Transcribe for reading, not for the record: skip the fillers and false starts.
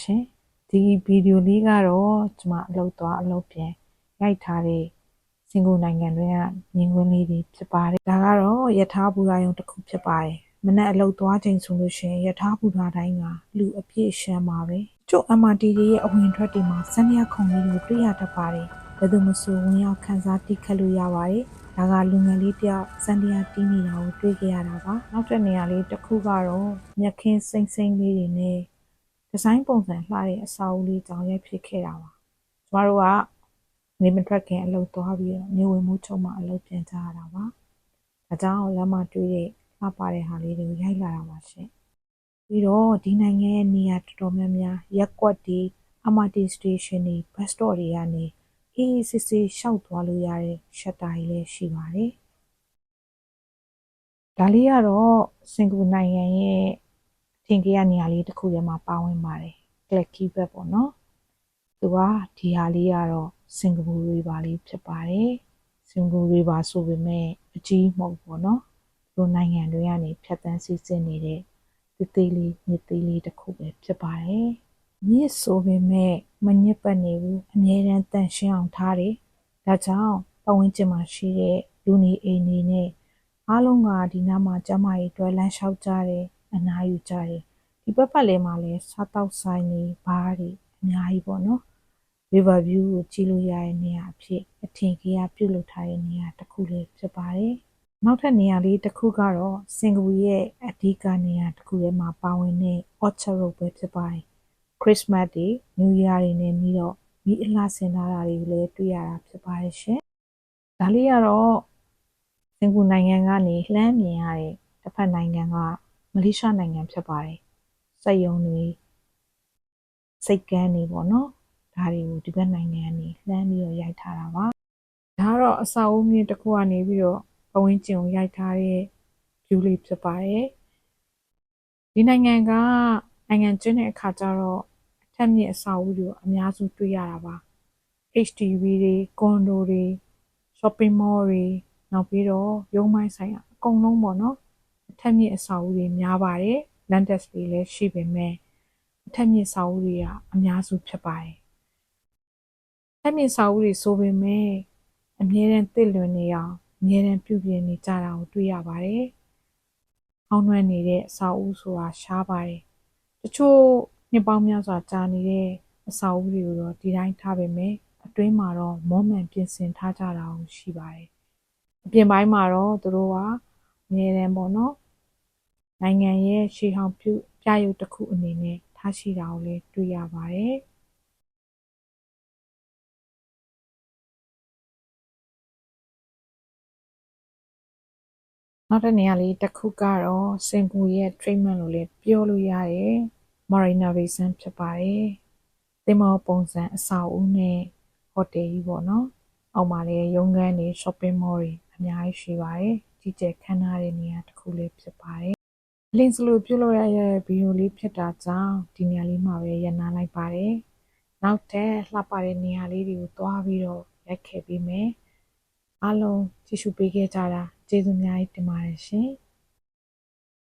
ရှင်ဒီဗီဒီယိုလေးကတော့ကျွန်မအလုပ်သွားအလုပ်ပြန်ရိုက်ထားတဲ့စင်ကာပူနိုင်ငံတွင်းကမြင်ကွင်းလေးတွေဖြစ်ပါတယ်ဒါကတော့ယထာဘူရာယုံတစ်ခုဖြစ်ပါတယ်မနက်အလုပ်သွားချိန်ဆိုလို့ရှိရင်ယထာဘူရာတိုင်းကလူအပြည့်ရှမ်းပါပဲကျုပ် MRT ရဲ့အဝင်ထွက်တွေမှာစန္ဒယာခုံလေးကိုတွေ့ရတတ်ပါတယ်ဘယ်သူမှမဆိုဝင်ရောက်ခန်းစားတိခတ်လို့ရပါတယ်ဒါကလူငယ်လေးတယောက်စန္ဒယာတီးနေတာကိုတွေ့ကြရတာပါနောက်တဲ့နေရာလေးတစ်ခုကတော့မြက်ခင်းစိမ့်စိမ့်လေးတွေနဲ့ဒီဇိုင်းပုံစံလှတဲ့အစာအုပ်လေးကြောင့်ရိုက်ဖြစ်ခဲ့တာပါကျမတို့ကနေမထွက်ခင်အလုပ်သွားပြီးတော့နေဝင်မှုချုပ်မှအလုပ်ပြန်ကြရတာပါဒါကြောင့်လမ်းမှာတွေ့တဲ့လှပတဲ့ဟာလေးတွေကိုရိုက်လာတာပါရှင်ပြီးတော့ဒီနိုင်ငံရဲ့နေရာတော်တော်များများရက်ကွက်တွေ MRT station တွေ bus stop တွေကနေအေးစစ်စစ်ရှောက်သွားလို့ရတဲ့ရှက်တာကြီးလည်းရှိပါတယ်ဒါလေးကတော့စင်ကာပူနိုင်ငံရဲ့ထင်ကြီးရနေရာလေးတစ်ခုထဲမှာပါဝင်ပါတယ်ကလက်ကီဘက်ပေါ့နော်သူကဒီဟာလေးကတော့စင်ကာပူရီဘာလေးဖြစ်ပါတယ်စင်ကာပူရီဘာဆိုပေမဲ့အကြီးမဟုတ်ပေါ့နော်သူနိုင်ငံတွေကနေဖြတ်တန်းစီးဆင်းနေတဲ့သေးလေးမြစ်သေးလေးတစ်ခုပဲဖြစ်ပါတယ်မြစ်ဆိုပေမဲ့မညစ်ပတ်နေဘူးအမြဲတမ်းတန့်ရှင်းအောင်ထားတယ်ဒါကြောင့်ပတ်ဝန်းကျင်မှာရှိတဲ့လူနေအိမ်တွေနဲ့အားလုံးကဒီနားမှာကျမကြီးတွဲလန်းလျှောက်ကြတယ်အနားယူကြတယ်ဒီဘက်ပတ်လည်မှာလည်းစားတောက်ဆိုင်တွေဘားတွေအများကြီးပေါ့နော် river view ကိုကြည့်လို့ရတဲ့နေရာအဖြစ်အထင်ကြီးပြုလုပ်ထားတဲ့နေရာတစ်ခုလေးဖြစ်ပါတယ်နောက်ထပ်နေရာလေးတစ်ခုကတော့စင်ကာပူရဲ့အဓိကနေရာတစ်ခုထဲမှာပါဝင်တဲ့ Orchard Road ပဲဖြစ်ပါတယ်ခရစ်စမတ်တွေ New Year တွေနဲ့ပြီးတော့မိအလှဆင်ထားတာတွေလည်းတွေ့ရတာဖြစ်ပါတယ်ရှင်ဒါလေးကတော့စင်ကာပူနိုင်ငံကနေလှမ်းမြင်ရတဲ့တစ်ဖက်နိုင်ငံကမလေးရှားနိုင်ငံဖြစ်ပါတယ်စက်ရုံတွေစိတ်ကမ်းတွေပေါ့နော်ဒါတွေကိုဒီဘက်နိုင်ငံကနေလှမ်းပြီးတော့ရိုက်ထားတာပါဒါကတော့အစာအုပ်မြင့်တစ်ခုကနေပြီးတော့ပဝင်းကျင်ကိုရိုက်ထားတဲ့ view လေးဖြစ်ပါတယ်ဒီနိုင်ငံကနိုင်ငံကျင်းတဲ့အခါကျတော့အထက်မြင့်အစာအုပ်တွေအများစုတွေ့ရတာပါ HDB တွေကွန်ဒိုတွေ shopping mall တွေနောက်ပြီးတော့ရုံးပိုင်းဆိုင်ရာအကုန်လုံးပေါ့နော်အထက်မြင့်အစာအုပ်တွေများပါတယ် land desk တွေလည်းရှိပေမဲ့အထက်မြင့်စာအုပ်တွေကအများစုဖြစ်ပါတယ်အထက်မြင့်စာအုပ်တွေဆိုပေမဲ့အမြဲတမ်းတစ်လွင်နေအောင်အမြဲတမ်းပြုပြင်နေကြတာကိုတွေ့ရပါတယ်အောင်းနှွမ်းနေတဲ့အစာအုပ်ဆိုတာရှားပါတယ်တချို့နှစ်ပေါင်းများစွာကြာနေတဲ့အစာအုပ်တွေကိုတော့ဒီတိုင်းထားပေမဲ့အတွင်းမှာတော့မောမှန်ပြင်ဆင်ထားကြတာကိုရှိပါတယ်အပြင်ပိုင်းမှာတော့သူတို့ကအမြဲတမ်းပေါ့နော်နိုင်ငံရဲ့ရှေးဟောင်းပြရုပ်တစ်ခုအနေနဲ့ထားရှိတာကိုလည်းတွေ့ရပါတယ်နောက်တစ်နေရာလေးတစ်ခုကတော့စင်ကာပူရဲ့ treatment လို့လည်းပြောလို့ရတယ် Marina Bay Sands ဖြစ်ပါတယ်သင်္ဘောပုံစံအဆောက်အဦနဲ့ဟိုတယ်ကြီးပေါ့နော်အောက်မှာလည်းရုံးခန်းတွေ shopping mall တွေအများကြီးရှိပါတယ်ကြီးကျယ်ခမ်းနားတဲ့နေရာတစ်ခုလေးဖြစ်ပါတယ်လင်းစလိုပြုလုပ်ရတဲ့ဗီဒီယိုလေးဖြစ်တာကြောင့်ဒီနေရာလေးမှာပဲရနာလိုက်ပါတယ်နောက်ထပ်လှပတဲ့နေရာလေးတွေကိုသွားပြီးတော့ရိုက်ခဲ့ပေးမယ်အားလုံးကြည့်ရှုပေးခဲ့ကြတာကျေးဇူးအများကြီးတင်ပါတယ်ရှင်